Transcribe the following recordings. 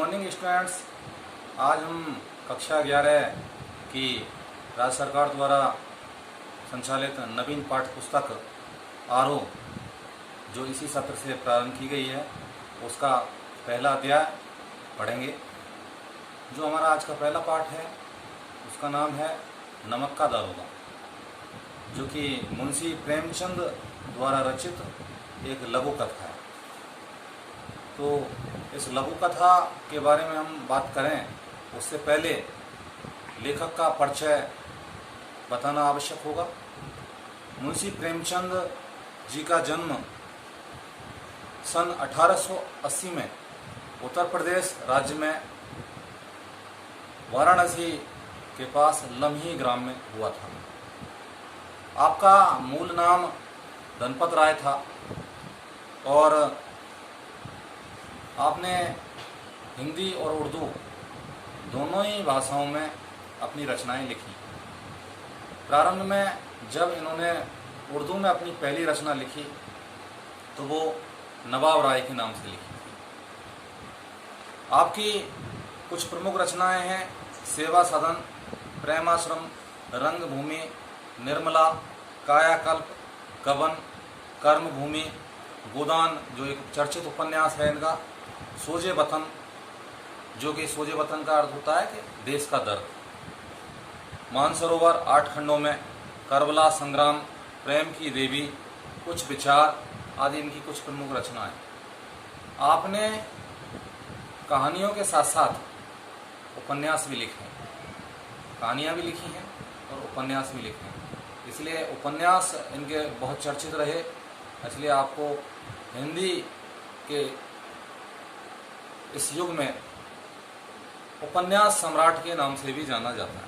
Morning students. आज हम कक्षा 11 की राज्य सरकार द्वारा संचालित नवीन पाठ्य पुस्तक आरोह जो इसी सत्र से प्रारंभ की गई है उसका पहला अध्याय पढ़ेंगे। जो हमारा आज का पहला पाठ है उसका नाम है नमक का दारोगा, जो कि मुंशी प्रेमचंद द्वारा रचित एक लघु कथा है। तो इस लघु कथा के बारे में हम बात करें उससे पहले लेखक का परिचय बताना आवश्यक होगा। मुंशी प्रेमचंद जी का जन्म सन 1880 में उत्तर प्रदेश राज्य में वाराणसी के पास लम्ही ग्राम में हुआ था। आपका मूल नाम धनपत राय था और आपने हिंदी और उर्दू दोनों ही भाषाओं में अपनी रचनाएं लिखी। प्रारंभ में जब इन्होंने उर्दू में अपनी पहली रचना लिखी तो वो नवाब राय के नाम से लिखी थी। आपकी कुछ प्रमुख रचनाएं हैं सेवा सदन, प्रेमाश्रम, रंगभूमि, निर्मला, कायाकल्प, कवन, कर्मभूमि, गोदान जो एक चर्चित उपन्यास है इनका, सोजे वतन जो कि सोजे वतन का अर्थ होता है कि देश का दर्द, मानसरोवर 8 खंडों में, करबला संग्राम, प्रेम की देवी, कुछ विचार आदि इनकी कुछ प्रमुख रचनाएं। आपने कहानियों के साथ साथ उपन्यास भी लिखे हैं, कहानियाँ भी लिखी हैं और उपन्यास भी लिखे हैं, इसलिए उपन्यास इनके बहुत चर्चित रहे। इसलिए आपको हिंदी के इस युग में उपन्यास सम्राट के नाम से भी जाना जाता है।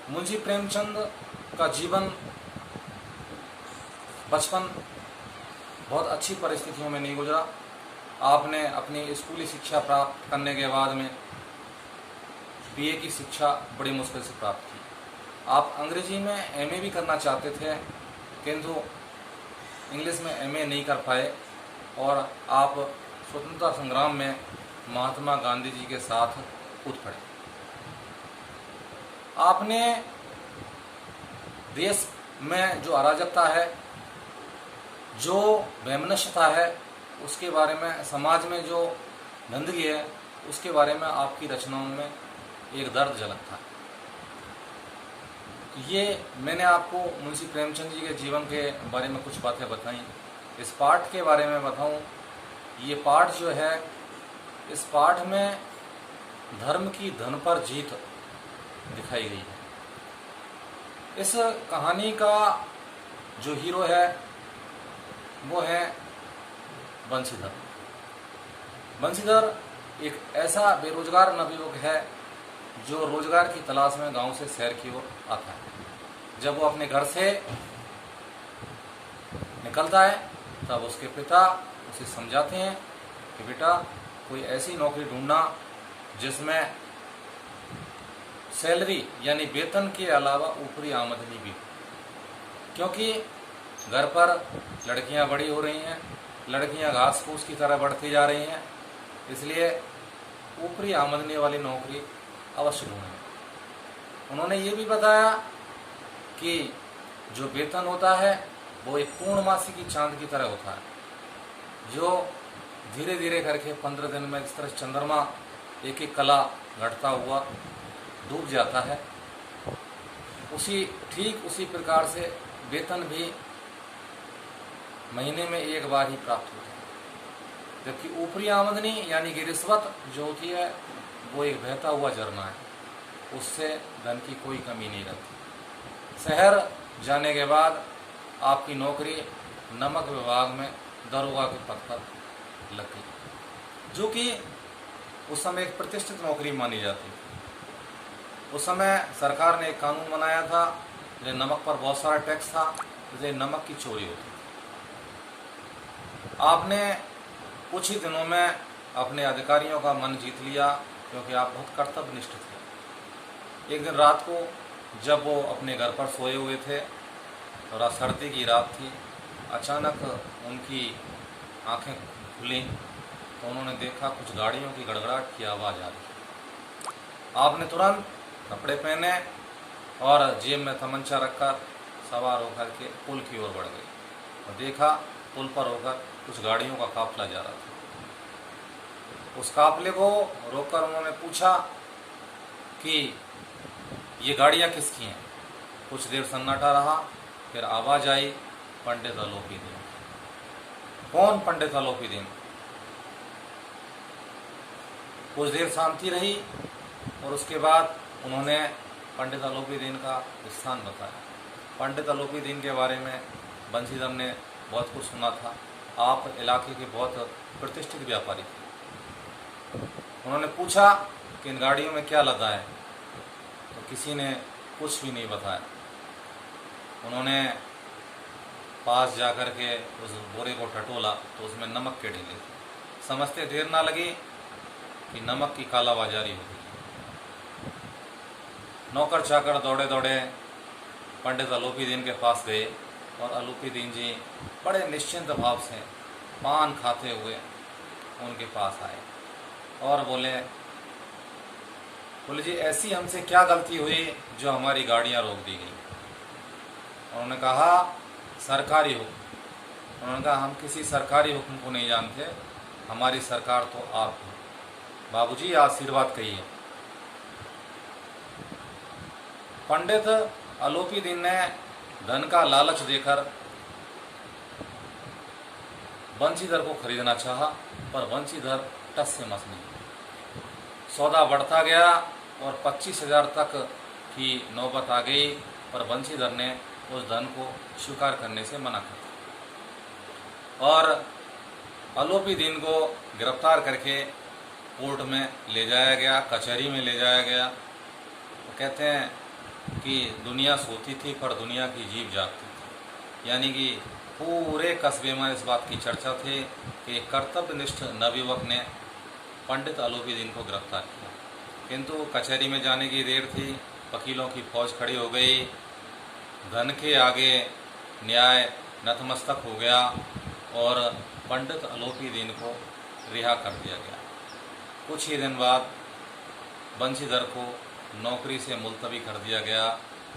मुंशी प्रेमचंद का जीवन बचपन बहुत अच्छी परिस्थितियों में नहीं गुजरा। आपने अपनी स्कूली शिक्षा प्राप्त करने के बाद में बीए की शिक्षा बड़ी मुश्किल से प्राप्त की। आप अंग्रेजी में एमए भी करना चाहते थे किंतु इंग्लिश में एमए नहीं कर पाए और आप स्वतंत्रता संग्राम में महात्मा गांधी जी के साथ कूद पड़े। आपने देश में जो अराजकता है, जो वैमनस्यता है, उसके बारे में, समाज में जो गंदगी है उसके बारे में आपकी रचनाओं में एक दर्द झलकता है। ये मैंने आपको मुंशी प्रेमचंद जी के जीवन के बारे में कुछ बातें बताई। इस पाठ के बारे में बताऊं, ये पाठ जो है, इस पाठ में धर्म की धन पर जीत दिखाई गई है। इस कहानी का जो हीरो है वो है बंशीधर। बंशीधर एक ऐसा बेरोजगार नवयुवक है जो रोजगार की तलाश में गांव से शहर की ओर आता है। जब वो अपने घर से निकलता है तब उसके पिता उसे समझाते हैं कि बेटा कोई ऐसी नौकरी ढूंढना जिसमें सैलरी यानी वेतन के अलावा ऊपरी आमदनी भी हो, क्योंकि घर पर लड़कियां बड़ी हो रही हैं, लड़कियां घास फूस की तरह बढ़ती जा रही हैं, इसलिए ऊपरी आमदनी वाली नौकरी अवश्य ढूंढें। उन्होंने ये भी बताया कि जो वेतन होता है वो एक पूर्णमासी की चांद की तरह होता है, जो धीरे धीरे करके 15 दिन में इस तरह चंद्रमा एक एक कला घटता हुआ डूब जाता है। ठीक उसी प्रकार से वेतन भी महीने में एक बार ही प्राप्त होता है, जबकि ऊपरी आमदनी यानी कि रिश्वत जो होती है वो एक बहता हुआ झरना है, उससे धन की कोई कमी नहीं रहती। शहर जाने के बाद आपकी नौकरी नमक विभाग में दरोगा के पद पर लग गई, जो कि उस समय एक प्रतिष्ठित नौकरी मानी जाती थी। उस समय सरकार ने एक कानून बनाया था, जो नमक पर बहुत सारा टैक्स था, इसलिए नमक की चोरी होती थी। आपने कुछ ही दिनों में अपने अधिकारियों का मन जीत लिया क्योंकि आप बहुत कर्तव्यनिष्ठ थे। एक दिन रात को जब वो अपने घर पर सोए हुए थे और सर्दी की रात थी, अचानक उनकी आंखें खुली तो उन्होंने देखा कुछ गाड़ियों की गड़गड़ाहट की आवाज़ आ रही। आपने तुरंत कपड़े पहने और जेब में तमंचा रखकर सवार होकर के पुल की ओर बढ़ गए और देखा पुल पर होकर कुछ गाड़ियों का काफिला जा रहा था। उस काफिले को रोककर उन्होंने पूछा कि ये गाड़ियाँ किसकी हैं। कुछ देर सन्नाटा रहा, फिर आवाज़ आई, पंडित अलोपीदीन। कौन पंडित अलोपीदीन? कुछ देर शांति रही और उसके बाद उन्होंने पंडित अलोपीदीन का स्थान बताया। पंडित अलोपीदीन के बारे में बंसीधर ने बहुत कुछ सुना था। आप इलाके के बहुत प्रतिष्ठित व्यापारी थे। उन्होंने पूछा कि इन गाड़ियों में क्या लदा है, तो किसी ने कुछ भी नहीं बताया। उन्होंने पास जाकर के उस बोरे को टटोला तो उसमें नमक के ढेले थे। समझते देर ना लगी कि नमक की कालाबाजारी हो गई। नौकर चाकर दौड़े दौड़े पंडित अलोपीदीन के पास गए और अलोपीदीन जी बड़े निश्चिंत भाव से पान खाते हुए उनके पास आए और बोले जी ऐसी हमसे क्या गलती हुई जो हमारी गाड़ियां रोक दी गई। उन्होंने कहा सरकारी हुक्म। उन्होंने कहा हम किसी सरकारी हुक्म को नहीं जानते, हमारी सरकार तो आप हो। बाबूजी आशीर्वाद कहिए। पंडित अलोपीदीन ने धन का लालच देकर बंसीधर को खरीदना चाहा, पर बंसीधर टस से मस नहीं। सौदा बढ़ता गया और 25,000 तक की नौबत आ गई, पर बंसीधर ने उस धन को स्वीकार करने से मना कर दिया और अलोपीदीन को गिरफ्तार करके कोर्ट में ले जाया गया, कचहरी में ले जाया गया। तो कहते हैं कि दुनिया सोती थी पर दुनिया की जीभ जागती थी, यानी कि पूरे कस्बे में इस बात की चर्चा थी कि कर्तव्यनिष्ठ नवयुवक ने पंडित अलोपीदीन को गिरफ्तार किया। किंतु कचहरी में जाने की देर थी, वकीलों की फौज खड़ी हो गई, धन के आगे न्याय नतमस्तक हो गया और पंडित अलोपीदीन को रिहा कर दिया गया। कुछ ही दिन बाद बंसीधर को नौकरी से मुलतवी कर दिया गया,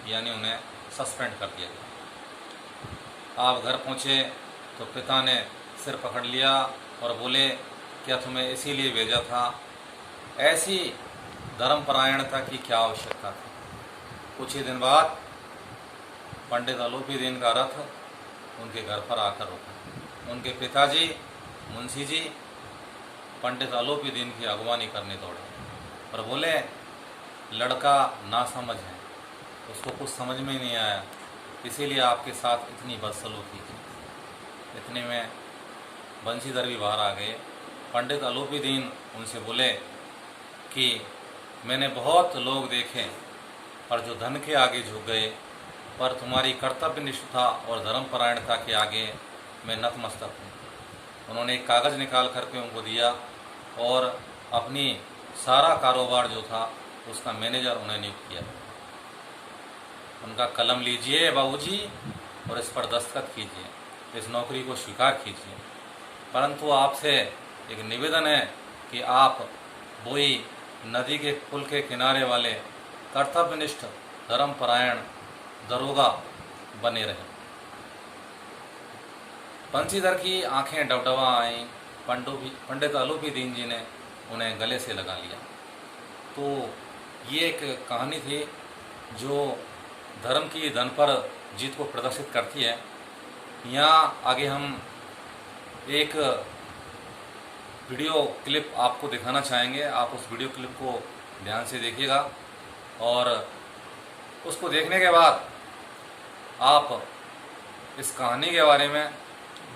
यानी उन्हें सस्पेंड कर दिया गया। आप घर पहुँचे तो पिता ने सिर पकड़ लिया और बोले क्या तुम्हें इसीलिए भेजा था? ऐसी धर्मपरायणता की क्या आवश्यकता थी? कुछ ही दिन बाद पंडित अलोपीदीन का रथ उनके घर पर आकर रुका। उनके पिताजी मुंशी जी पंडित अलोपीदीन की अगवानी करने दौड़े और बोले लड़का नासमझ है, उसको कुछ समझ में ही नहीं आया, इसीलिए आपके साथ इतनी बदसलूकी की। इतने में बंसीधर भी बाहर आ गए। पंडित अलोपीदीन उनसे बोले कि मैंने बहुत लोग देखे पर जो धन के आगे झुक गए, पर तुम्हारी कर्तव्यनिष्ठता और धर्मपरायणता के आगे मैं नतमस्तक हूँ। उन्होंने एक कागज़ निकाल करके उनको दिया और अपनी सारा कारोबार जो था उसका मैनेजर उन्हें नियुक्त किया। उनका कलम लीजिए बाबूजी और इस पर दस्तखत कीजिए, इस नौकरी को स्वीकार कीजिए, परंतु आपसे एक निवेदन है कि आप बोई नदी के पुल के किनारे वाले कर्तव्यनिष्ठ धर्मपरायण दरोगा बने रहे। बंसीधर की आंखें डबडबा आईं। पंडित अलोपीदीन जी ने उन्हें गले से लगा लिया। तो ये एक कहानी थी जो धर्म की धन पर जीत को प्रदर्शित करती है। यहाँ आगे हम एक वीडियो क्लिप आपको दिखाना चाहेंगे। आप उस वीडियो क्लिप को ध्यान से देखिएगा और उसको देखने के बाद आप इस कहानी के बारे में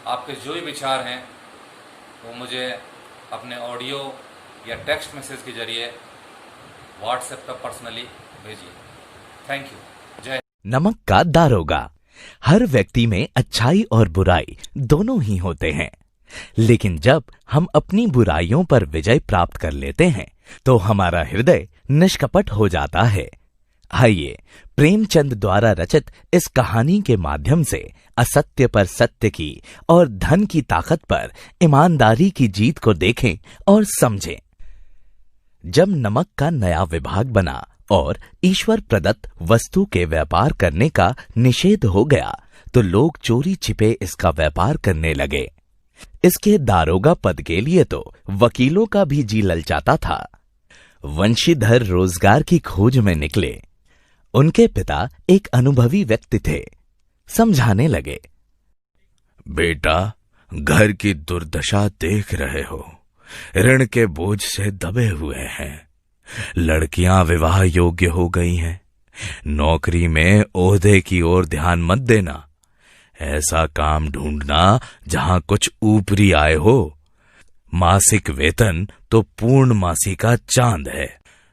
आपके जो भी विचार हैं वो मुझे अपने ऑडियो या टेक्स्ट मैसेज के जरिए व्हाट्सएप पर पर्सनली भेजिए। Thank you. जय। नमक का दारोगा। हर व्यक्ति में अच्छाई और बुराई दोनों ही होते हैं, लेकिन जब हम अपनी बुराइयों पर विजय प्राप्त कर लेते हैं तो हमारा हृदय निष्कपट हो जाता है। आइए प्रेमचंद द्वारा रचित इस कहानी के माध्यम से असत्य पर सत्य की और धन की ताकत पर ईमानदारी की जीत को देखें और समझें। जब नमक का नया विभाग बना और ईश्वर प्रदत्त वस्तु के व्यापार करने का निषेध हो गया तो लोग चोरी छिपे इसका व्यापार करने लगे। इसके दारोगा पद के लिए तो वकीलों का भी जी ललचाता था। वंशीधर रोजगार की खोज में निकले। उनके पिता एक अनुभवी व्यक्ति थे। समझाने लगे, बेटा, घर की दुर्दशा देख रहे हो, ऋण के बोझ से दबे हुए हैं। लड़कियां विवाह योग्य हो गई हैं। नौकरी में ओहदे की ओर ध्यान मत देना। ऐसा काम ढूंढना जहां कुछ ऊपरी आय हो। मासिक वेतन तो पूर्णमासी का चांद है,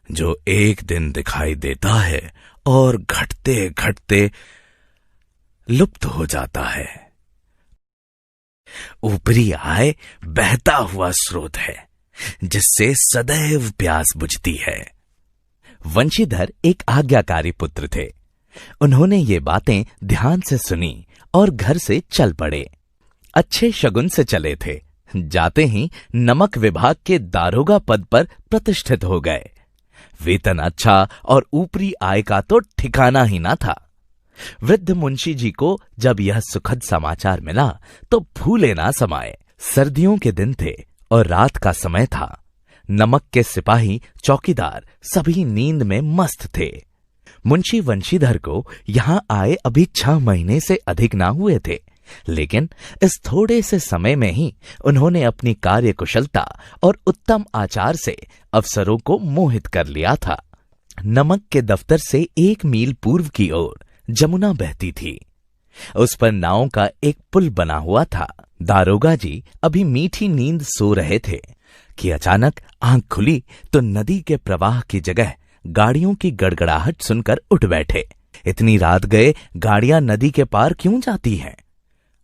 जो एक दिन दिखाई देता है और घटते घटते लुप्त हो जाता है। ऊपरी आय बहता हुआ स्रोत है, जिससे सदैव प्यास बुझती है। वंशीधर एक आज्ञाकारी पुत्र थे। उन्होंने ये बातें ध्यान से सुनी और घर से चल पड़े। अच्छे शगुन से चले थे। जाते ही नमक विभाग के दारोगा पद पर प्रतिष्ठित हो गए। वेतन अच्छा और ऊपरी आय का तो ठिकाना ही ना था। वृद्ध मुंशी जी को जब यह सुखद समाचार मिला तो फूले ना समाये। सर्दियों के दिन थे और रात का समय था। नमक के सिपाही, चौकीदार सभी नींद में मस्त थे। मुंशी वंशीधर को यहां आए अभी 6 महीने से अधिक ना हुए थे, लेकिन इस थोड़े से समय में ही उन्होंने अपनी कार्यकुशलता और उत्तम आचार से अफसरों को मोहित कर लिया था। नमक के दफ्तर से 1 मील पूर्व की ओर जमुना बहती थी। उस पर नाव का एक पुल बना हुआ था। दारोगा जी अभी मीठी नींद सो रहे थे कि अचानक आंख खुली तो नदी के प्रवाह की जगह गाड़ियों की गड़गड़ाहट सुनकर उठ बैठे। इतनी रात गए गाड़ियां नदी के पार क्यों जाती हैं?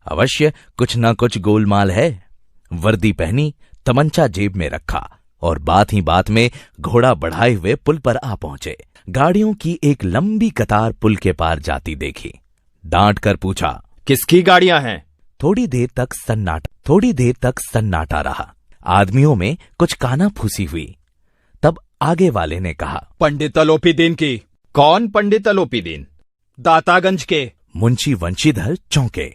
अवश्य कुछ न कुछ गोलमाल है। वर्दी पहनी, तमंचा जेब में रखा और बात ही बात में घोड़ा बढ़ाए हुए पुल पर आ पहुंचे। गाड़ियों की एक लंबी कतार पुल के पार जाती देखी। डांट कर पूछा, किसकी गाड़ियां हैं? थोड़ी देर तक सन्नाटा रहा। आदमियों में कुछ कानाफूसी हुई। तब आगे वाले ने कहा, पंडित अलोपीदीन की। कौन पंडित अलोपीदीन? दातागंज के। मुंशी वंशीधर चौंके।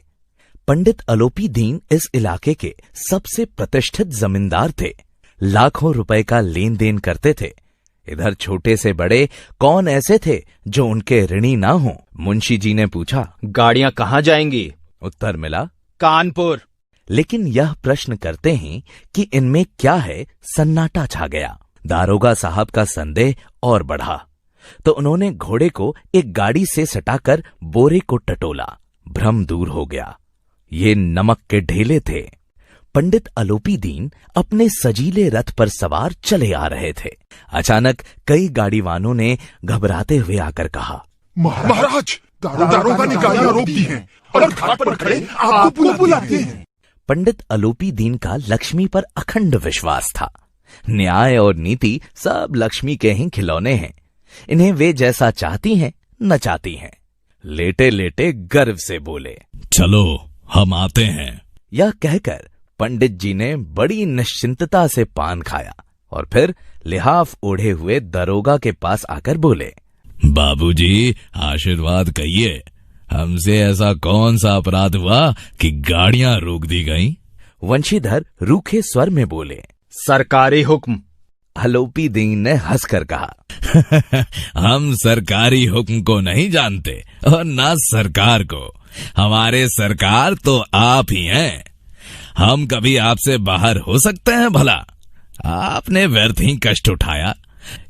पंडित अलोपीदीन इस इलाके के सबसे प्रतिष्ठित जमींदार थे। लाखों रुपए का लेन देन करते थे। इधर छोटे से बड़े कौन ऐसे थे जो उनके ऋणी ना हो? मुंशी जी ने पूछा, गाड़ियां कहां जाएंगी? उत्तर मिला, कानपुर। लेकिन यह प्रश्न करते ही कि इनमें क्या है, सन्नाटा छा गया। दारोगा साहब का संदेह और बढ़ा तो उन्होंने घोड़े को एक गाड़ी से सटाकर बोरे को टटोला। भ्रम दूर हो गया। ये नमक के ढेले थे। पंडित अलोपीदीन अपने सजीले रथ पर सवार चले आ रहे थे। अचानक कई गाड़ीवानों ने घबराते हुए आकर कहा, महाराज, दारोगा ने गाड़ियां रोक दी हैं और घाट पर खड़े आपको बुलाते हैं। पंडित अलोपीदीन का लक्ष्मी पर अखंड विश्वास था। न्याय और नीति सब लक्ष्मी के ही खिलौने हैं। इन्हें वे जैसा चाहती हैं नचाती हैं। लेटे लेटे गर्व से बोले, चलो हम आते हैं। यह कहकर पंडित जी ने बड़ी निश्चिंतता से पान खाया और फिर लिहाफ ओढ़े हुए दरोगा के पास आकर बोले, बाबूजी, आशीर्वाद कहिए। हमसे ऐसा कौन सा अपराध हुआ कि गाड़ियां रोक दी गईं? वंशीधर रूखे स्वर में बोले, सरकारी हुक्म। अलोपीदीन ने हंसकर कहा, हम सरकारी हुक्म को नहीं जानते और ना सरकार को। हमारे सरकार तो आप ही हैं। हम कभी आपसे बाहर हो सकते हैं भला? आपने व्यर्थ ही कष्ट उठाया।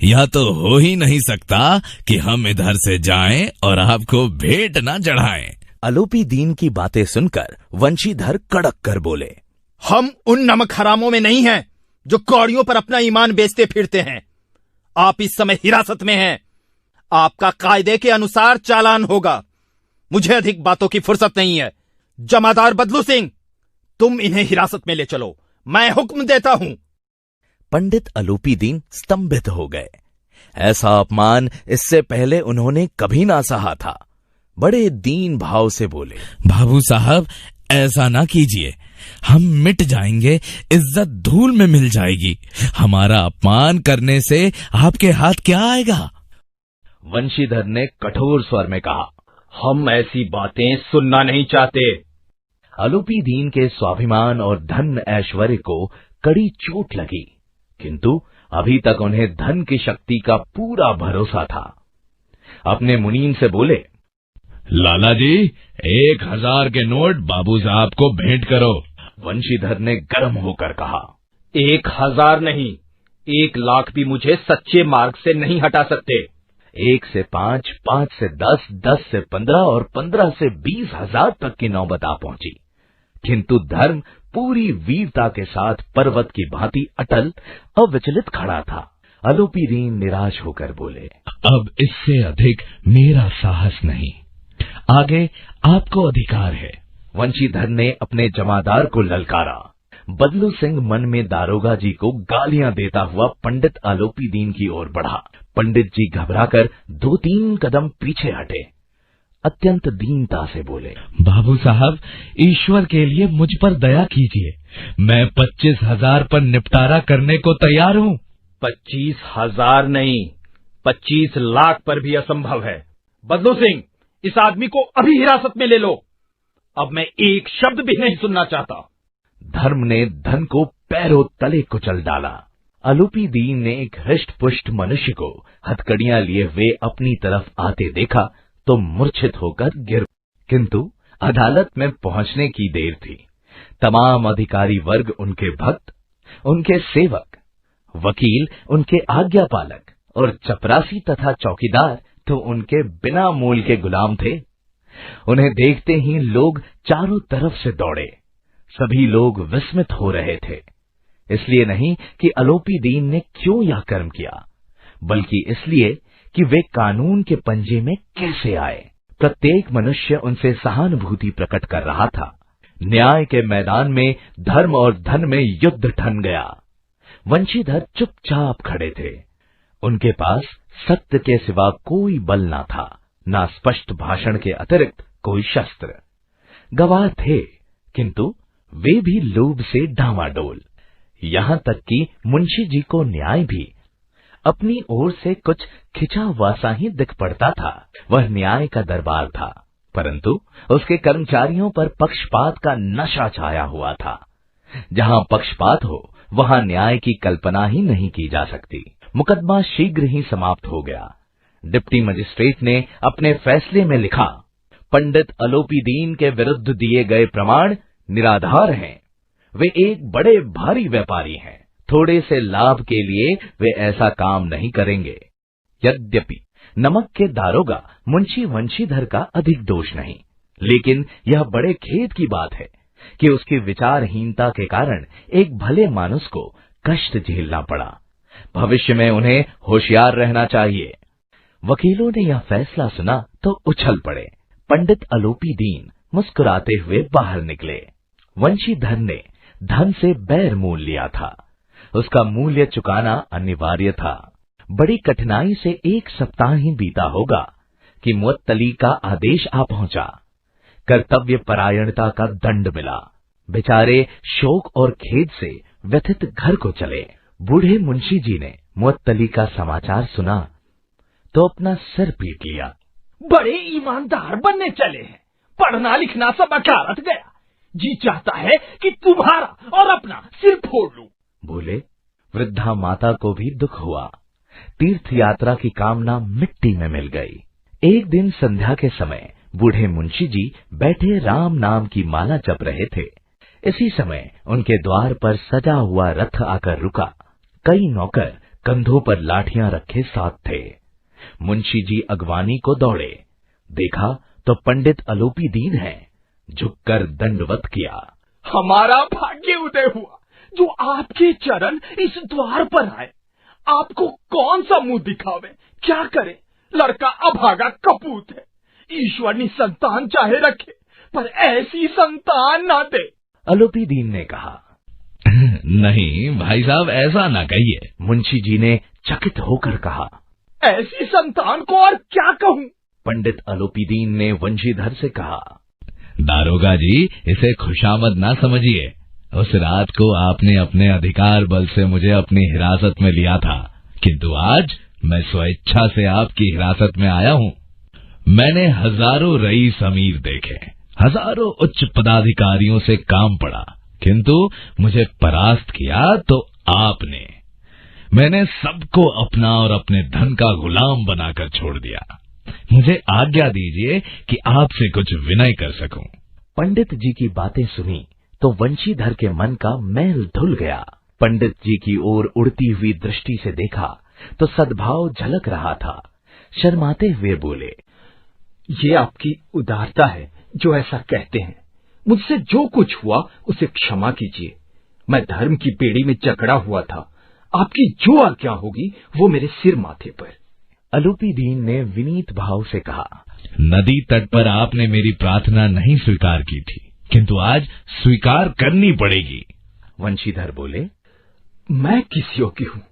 यह तो हो ही नहीं सकता कि हम इधर से जाएं और आपको भेंट ना चढ़ाएं। अलोपीदीन की बातें सुनकर वंशीधर कड़क कर बोले, हम उन नमक हरामों में नहीं हैं जो कौड़ियों पर अपना ईमान बेचते फिरते हैं। आप इस समय हिरासत में हैं। आपका कायदे के अनुसार चालान होगा। मुझे अधिक बातों की फुर्सत नहीं है। जमादार बदलू सिंह, तुम इन्हें हिरासत में ले चलो। मैं हुक्म देता हूं। पंडित अलोपीदीन स्तंभित हो गए। ऐसा अपमान इससे पहले उन्होंने कभी ना सहा था। बड़े दीन भाव से बोले, बाबू साहब ऐसा ना कीजिए, हम मिट जाएंगे, इज्जत धूल में मिल जाएगी। हमारा अपमान करने से आपके हाथ क्या आएगा? वंशीधर ने कठोर स्वर में कहा, हम ऐसी बातें सुनना नहीं चाहते। आलोपी दीन के स्वाभिमान और धन ऐश्वर्य को कड़ी चोट लगी, किंतु अभी तक उन्हें धन की शक्ति का पूरा भरोसा था। अपने मुनीम से बोले, लाला जी 1000 के नोट बाबू साहब को भेंट करो। वंशीधर ने गर्म होकर कहा, 1000 नहीं, 1,00,000 भी मुझे सच्चे मार्ग से नहीं हटा सकते। 1 से 5, 5 से 10, 10 से 15 और 15 से 20,000 तक की नौबत आ पहुंची, किंतु धर्म पूरी वीरता के साथ पर्वत की भांति अटल अविचलित खड़ा था। आलोपी दीन निराश होकर बोले, अब इससे अधिक मेरा साहस नहीं, आगे आपको अधिकार है। वंशीधर ने अपने जमादार को ललकारा। बदलू सिंह मन में दारोगा जी को गालियां देता हुआ पंडित आलोपी दीन की ओर बढ़ा। पंडित जी घबराकर 2-3 कदम पीछे हटे। अत्यंत दीनता से बोले, बाबू साहब ईश्वर के लिए मुझ पर दया कीजिए, मैं 25,000 पर निपटारा करने को तैयार हूँ। 25,000 नहीं, 25,00,000 पर भी असंभव है। बदलू सिंह, इस आदमी को अभी हिरासत में ले लो। अब मैं एक शब्द भी नहीं सुनना चाहता। धर्म ने धन को पैरों तले कुचल डाला। आलोपी दीन ने एक हृष्ट पुष्ट मनुष्य को हथकड़ियां लिए हुए अपनी तरफ आते देखा तो मूर्छित होकर गिर, किंतु अदालत में पहुंचने की देर थी। तमाम अधिकारी वर्ग उनके भक्त, उनके सेवक, वकील उनके आज्ञापालक और चपरासी तथा चौकीदार तो उनके बिना मूल के गुलाम थे। उन्हें देखते ही लोग चारों तरफ से दौड़े। सभी लोग विस्मित हो रहे थे, इसलिए नहीं कि आलोपी दीन ने क्यों यह कर्म किया, बल्कि इसलिए कि वे कानून के पंजे में कैसे आए। प्रत्येक मनुष्य उनसे सहानुभूति प्रकट कर रहा था। न्याय के मैदान में धर्म और धन में युद्ध ठन गया। वंशीधर चुपचाप खड़े थे। उनके पास सत्य के सिवा कोई बल ना था, ना स्पष्ट भाषण के अतिरिक्त कोई शस्त्र। गवाह थे, किंतु वे भी लोभ से डामाडोल। यहां तक कि मुंशी जी को न्याय भी अपनी ओर से कुछ खिंचा हुआ सा ही दिख पड़ता था। वह न्याय का दरबार था, परंतु उसके कर्मचारियों पर पक्षपात का नशा छाया हुआ था। जहां पक्षपात हो वहां न्याय की कल्पना ही नहीं की जा सकती। मुकदमा शीघ्र ही समाप्त हो गया। डिप्टी मजिस्ट्रेट ने अपने फैसले में लिखा, पंडित आलोपी दीन के विरुद्ध दिए गए प्रमाण निराधार हैं। वे एक बड़े भारी व्यापारी हैं। थोड़े से लाभ के लिए वे ऐसा काम नहीं करेंगे। यद्यपि नमक के दारोगा मुंशी वंशीधर का अधिक दोष नहीं, लेकिन यह बड़े खेद की बात है कि उसकी विचारहीनता के कारण एक भले मानुस को कष्ट झेलना पड़ा। भविष्य में उन्हें होशियार रहना चाहिए। वकीलों ने यह फैसला सुना तो उछल पड़े। पंडित आलोपी दीन मुस्कुराते हुए बाहर निकले। वंशीधर ने धन से बैर मोल लिया था, उसका मूल्य चुकाना अनिवार्य था। बड़ी कठिनाई से 1 सप्ताह ही बीता होगा कि मुअत्तली का आदेश आ पहुंचा। कर्तव्य परायणता का दंड मिला। बेचारे शोक और खेद से व्यथित घर को चले। बूढ़े मुंशी जी ने मुअत्तली का समाचार सुना तो अपना सिर पीट लिया। बड़े ईमानदार बनने चले हैं, पढ़ना लिखना सब अकारत गया। जी चाहता है कि तुम्हारा और अपना सिर फोड़ लूं। बोले। वृद्धा माता को भी दुख हुआ। तीर्थ यात्रा की कामना मिट्टी में मिल गई। एक दिन संध्या के समय बूढ़े मुंशी जी बैठे राम नाम की माला जप रहे थे। इसी समय उनके द्वार पर सजा हुआ रथ आकर रुका। कई नौकर कंधों पर लाठियां रखे साथ थे। मुंशी जी अगवानी को दौड़े। देखा तो पंडित आलोपी दीन है। झुककर दंडवत किया। हमारा भाग्य उदय हुआ जो आपके चरण इस द्वार पर आए। आपको कौन सा मुंह दिखावे, क्या करे? लड़का अभागा कपूत है। ईश्वर ने संतान चाहे रखे, पर ऐसी संतान ना दे। आलोपी दीन ने कहा। नहीं भाई साहब, ऐसा ना कहिए। मुंशी जी ने चकित होकर कहा। ऐसी संतान को और क्या कहूं। पंडित अलोपीदीन ने वंशीधर से कहा, दारोगा जी, इसे खुशामद ना समझिए। उस रात को आपने अपने अधिकार बल से मुझे अपनी हिरासत में लिया था, किंतु आज मैं स्वेच्छा से आपकी हिरासत में आया हूँ। मैंने हजारों रईस अमीर देखे, हजारों उच्च पदाधिकारियों से काम पड़ा, किंतु मुझे परास्त किया तो आपने। मैंने सबको अपना और अपने धन का गुलाम बनाकर छोड़ दिया। मुझे आज्ञा दीजिए कि आपसे कुछ विनय कर सकूं। पंडित जी की बातें सुनी तो वंशीधर के मन का मैल धुल गया। पंडित जी की ओर उड़ती हुई दृष्टि से देखा तो सद्भाव झलक रहा था। शर्माते हुए बोले, ये आपकी उदारता है जो ऐसा कहते हैं। मुझसे जो कुछ हुआ उसे क्षमा कीजिए। मैं धर्म की बेड़ी में जकड़ा हुआ था। आपकी जो आज्ञा होगी वो मेरे सिर माथे पर। अलोपीदीन ने विनीत भाव से कहा, नदी तट पर आपने मेरी प्रार्थना नहीं स्वीकार की थी, किंतु आज स्वीकार करनी पड़ेगी। वंशीधर बोले, मैं किस योग्य हूँ,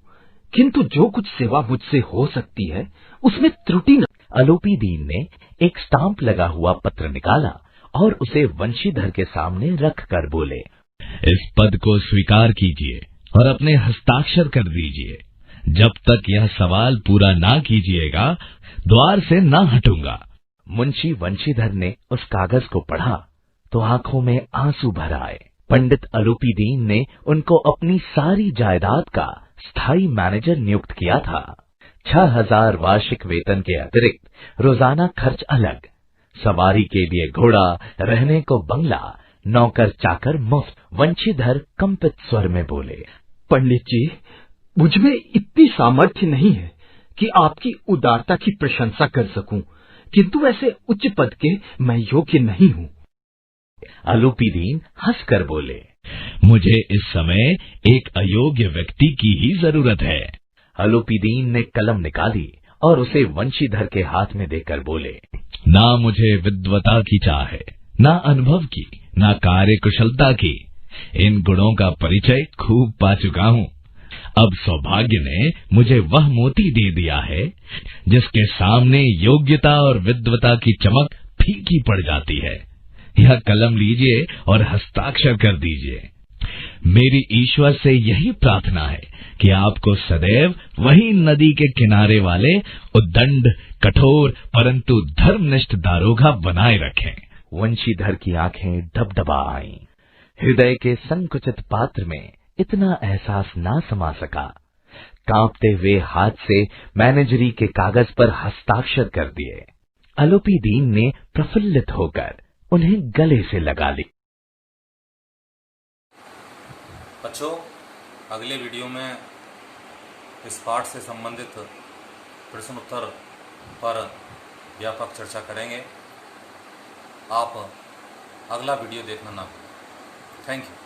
किंतु जो कुछ सेवा मुझसे हो सकती है उसमें त्रुटि न। अलोपीदीन ने एक स्टाम्प लगा हुआ पत्र निकाला और उसे वंशीधर के सामने रख कर बोले, इस पद को स्वीकार कीजिए और अपने हस्ताक्षर कर दीजिए। जब तक यह सवाल पूरा ना कीजिएगा, द्वार से ना हटूंगा। मुंशी वंशीधर ने उस कागज को पढ़ा तो आंखों में आंसू भर आए। पंडित अलोपीदीन ने उनको अपनी सारी जायदाद का स्थायी मैनेजर नियुक्त किया था। 6000 वार्षिक वेतन के अतिरिक्त रोजाना खर्च अलग, सवारी के लिए घोड़ा, रहने को बंगला, नौकर चाकर मुफ्त। वंशीधर कंपित स्वर में बोले, पंडित जी, मुझमें इतनी सामर्थ्य नहीं है कि आपकी उदारता की प्रशंसा कर सकूं, किंतु ऐसे उच्च पद के मैं योग्य नहीं हूँ। अलोपीदीन हंसकर बोले, मुझे इस समय एक अयोग्य व्यक्ति की ही जरूरत है। अलोपीदीन ने कलम निकाली और उसे वंशीधर के हाथ में देकर बोले, ना मुझे विद्वता की चाह है, ना अनुभव की, ना कार्य कुशलता की। इन गुणों का परिचय खूब पा चुका हूँ। अब सौभाग्य ने मुझे वह मोती दे दिया है जिसके सामने योग्यता और विद्वता की चमक फीकी पड़ जाती है। यह कलम लीजिए और हस्ताक्षर कर दीजिए। मेरी ईश्वर से यही प्रार्थना है कि आपको सदैव वही नदी के किनारे वाले उद्दंड, कठोर परंतु धर्मनिष्ठ दारोगा बनाए रखें। वंशीधर की आंखें डबडबा आईं। हृदय के संकुचित पात्र में इतना एहसास ना समा सका। कांपते हुए हाथ से मैनेजरी के कागज पर हस्ताक्षर कर दिए। अलोपीदीन ने प्रफुल्लित होकर उन्हें गले से लगा ली। बच्चों, अगले वीडियो में इस पाठ से संबंधित प्रश्न उत्तर पर व्यापक चर्चा करेंगे। आप अगला वीडियो देखना ना भूलें। Thank you.